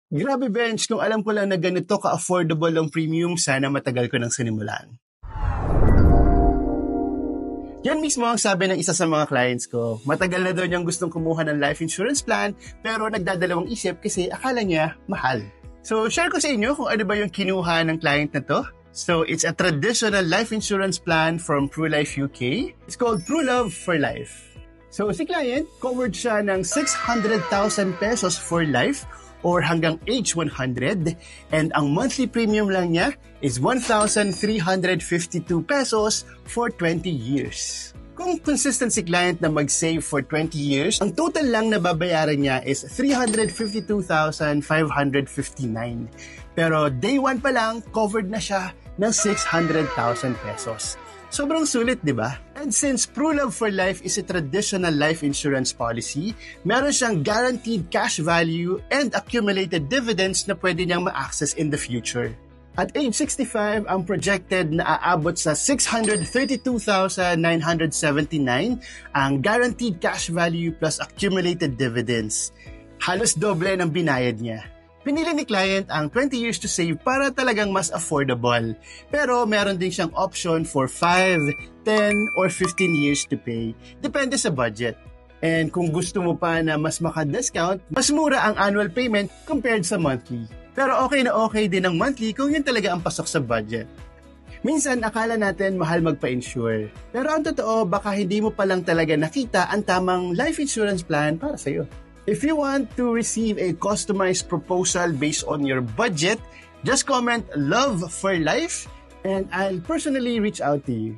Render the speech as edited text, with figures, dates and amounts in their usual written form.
Grabe, Bench, kung alam ko lang na ganito ka-affordable ang premium, sana matagal ko nang sinimulan. Yan mismo ang sabi ng isa sa mga clients ko. Matagal na daw niyang gustong kumuha ng life insurance plan, pero nagdadalawang isip kasi akala niya mahal. So, share ko sa inyo kung ano ba yung kinuha ng client na to. So, it's a traditional life insurance plan from PruLife UK. It's called PruLove for Life. So, si client, covered siya ng 600,000 pesos for life or hanggang age 100, and ang monthly premium lang niya is 1,352 pesos for 20 years. Kung consistent si client na mag-save for 20 years, ang total lang na babayaran niya is 352,559. Pero day 1 pa lang, covered na siya ng 600,000 pesos. Sobrang sulit, di ba? And since PruLove for Life is a traditional life insurance policy, meron siyang guaranteed cash value and accumulated dividends na pwede niyang ma-access in the future. At age 65, ang projected na aabot sa 632,979 ang guaranteed cash value plus accumulated dividends. Halos doble ng binayad niya. Pinili ni client ang 20 years to save para talagang mas affordable. Pero meron din siyang option for 5, 10, or 15 years to pay. Depende sa budget. And kung gusto mo pa na mas maka-discount, mas mura ang annual payment compared sa monthly. Pero okay na okay din ang monthly kung yun talaga ang pasok sa budget. Minsan, akala natin mahal magpa-insure. Pero ang totoo, baka hindi mo pa lang talaga nakita ang tamang life insurance plan para sa'yo. If you want to receive a customized proposal based on your budget, just comment "Love for Life" and I'll personally reach out to you.